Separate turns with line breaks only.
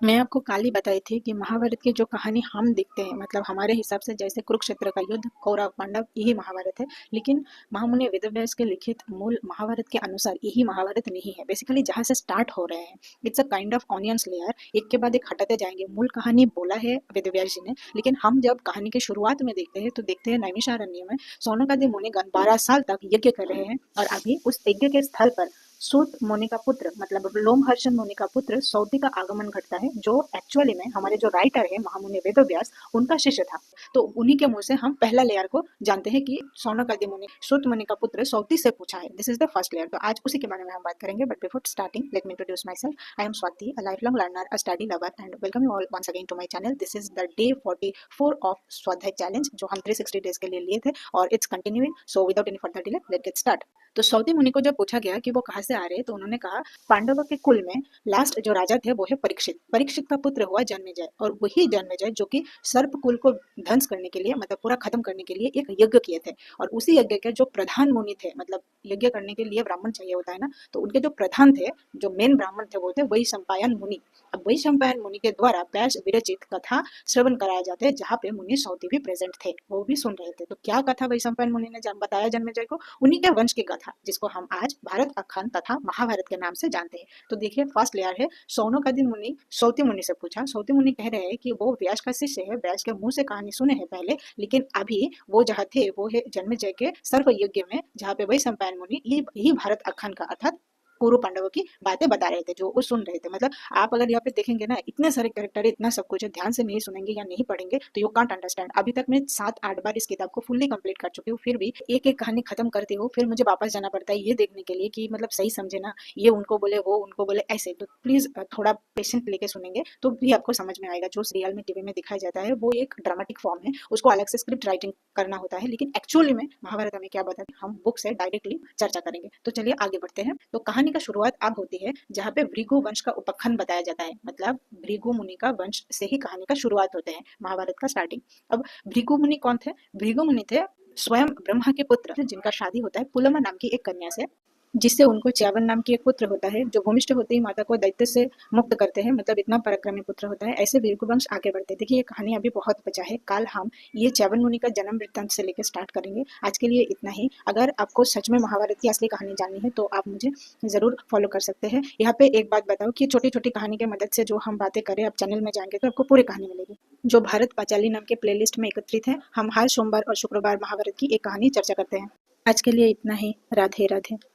मैं आपको कल ही बताई थी कि महाभारत की जो कहानी हम देखते हैं मतलब हमारे हिसाब से जैसे कुरुक्षेत्र का युद्ध, कौरव पांडव यही महाभारत है। लेकिन महामुनि वेदव्यास के लिखित मूल महाभारत के अनुसार यही महाभारत नहीं है। बेसिकली जहाँ से स्टार्ट हो रहे हैं it's a kind of onions layer, एक के बाद एक हटाते जाएंगे। मूल कहानी बोला है वेदव्यास जी ने, लेकिन हम जब कहानी की शुरुआत में देखते हैं तो देखते हैं नैमिषारण्य में सौनकादि मुनिगण 12 साल तक यज्ञ कर रहे हैं और अभी उस यज्ञ के स्थल पर सूत मुनि का पुत्र मतलब लोमहर्षण मुनि का पुत्र सौती का आगमन घटता है, जो एक्चुअली में हमारे जो राइटर है महामुनि वेदव्यास उनका शिष्य था। तो उन्हीं के मुंह से हम पहला लेयर को जानते हैं कि सौनकादि मुनि सूत मुनि का पुत्र सौती से पूछा है। This is the first layer. तो आज उसी के बारे में हम बात करेंगे, but before starting let me introduce myself. I am Swati, a life long learner, a study lover and welcome you all once again to my channel. This is the day 44 of Swadhyay challenge जो हम 360 days के लिए लिए थे और it's continuing. So without any further delay let get start. तो सौती मुनि को जब पूछा गया कि वो कहाँ से आ रहे हैं तो उन्होंने कहा पांडवों के कुल में लास्ट जो राजा थे वो है परीक्षित। परीक्षित का पुत्र हुआ जन्मेजय और वही जन्मेजय जो कि सर्प कुल को ध्वंस करने के लिए मतलब पूरा खत्म करने के लिए एक यज्ञ किए थे। और उसी यज्ञ के जो प्रधान मुनि थे, मतलब यज्ञ करने के लिए ब्राह्मण चाहिए होता है ना, तो उनके जो प्रधान थे, जो मेन ब्राह्मण थे वो थे वही सम्पायन मुनि। अब वही सम्पायन मुनि के द्वारा व्यास विरचित कथा श्रवण कराया जाते हैं, जहाँ पे मुनि सौती भी प्रेजेंट थे, वो भी सुन रहे थे। तो क्या कथा वही सम्पायन मुनि ने बताया जन्मेजय को? उन्हीं के वंश की कथा, जिसको हम आज भारत अखंड तथा महाभारत के नाम से जानते हैं। तो देखिए फर्स्ट लेयर है सौनकादि मुनि सौती मुनि से पूछा। सौती मुनि कह रहे हैं कि वो व्यास का शिष्य है, व्यास के मुंह से कहानी सुने हैं पहले, लेकिन अभी वो जहाँ थे वो है जन्मेजय के सर्व यज्ञ में, जहाँ पे वही सम्पायन मुनि यही भारत अखंड का अर्थात कौरव पांडवों की बातें बता रहे थे, जो वो सुन रहे थे। मतलब आप अगर यहाँ पे देखेंगे ना, इतने सारे कैरेक्टर, इतना सब कुछ है, ध्यान से नहीं सुनेंगे या नहीं पढ़ेंगे तो यू कांट अंडरस्टैंड। अभी तक मैं 7-8 बार इस किताब को फुल्ली कंप्लीट कर चुकी हूँ, फिर भी एक एक कहानी खत्म करती हूँ, फिर मुझे वापस जाना पड़ता है ये देखने के लिए कि मतलब सही समझे ना, ये उनको बोले वो उनको बोले ऐसे। तो प्लीज थोड़ा पेशेंट लेके सुनेंगे तो भी आपको समझ में आएगा। जो सीरियल में टीवी में दिखाया जाता है वो एक ड्रामेटिक फॉर्म है, उसको अलग से स्क्रिप्ट राइटिंग करना होता है, लेकिन एक्चुअली में महाभारत हमें क्या बताते हैं हम बुक से डायरेक्टली चर्चा करेंगे। तो चलिए आगे बढ़ते हैं। तो कहानी का शुरुआत अब होती है जहाँ पे भृगु वंश का उपखंड बताया जाता है, मतलब भृगु मुनि का वंश से ही कहानी का शुरुआत होते हैं, महाभारत का स्टार्टिंग। अब भृगु मुनि कौन थे? भृगु मुनि थे स्वयं ब्रह्मा के पुत्र, जिनका शादी होता है पुलमा नाम की एक कन्या से, जिससे उनको च्यवन नाम की एक पुत्र होता है, जो भूमिष्ठ होते ही माता को दैत्य से मुक्त करते हैं। मतलब इतना पराक्रमी पुत्र होता है। ऐसे भृगु वंश आगे बढ़ते हैं। देखिए ये कहानी अभी बहुत बचा है, कल हम ये च्यवन मुनि का जन्म वृत्तांत से लेकर स्टार्ट करेंगे। आज के लिए इतना ही। अगर आपको सच में महाभारत की असली कहानी जाननी है तो आप मुझे जरूर फॉलो कर सकते हैं। यहाँ पे एक बात बताओ कि छोटी छोटी कहानी की मदद से जो हम बातें करें, आप चैनल में जाएंगे तो आपको पूरी कहानी मिलेगी, जो भारत पांचाली नाम के प्लेलिस्ट में एकत्रित है। हम हर सोमवार और शुक्रवार महाभारत की एक कहानी चर्चा करते हैं। आज के लिए इतना ही। राधे राधे।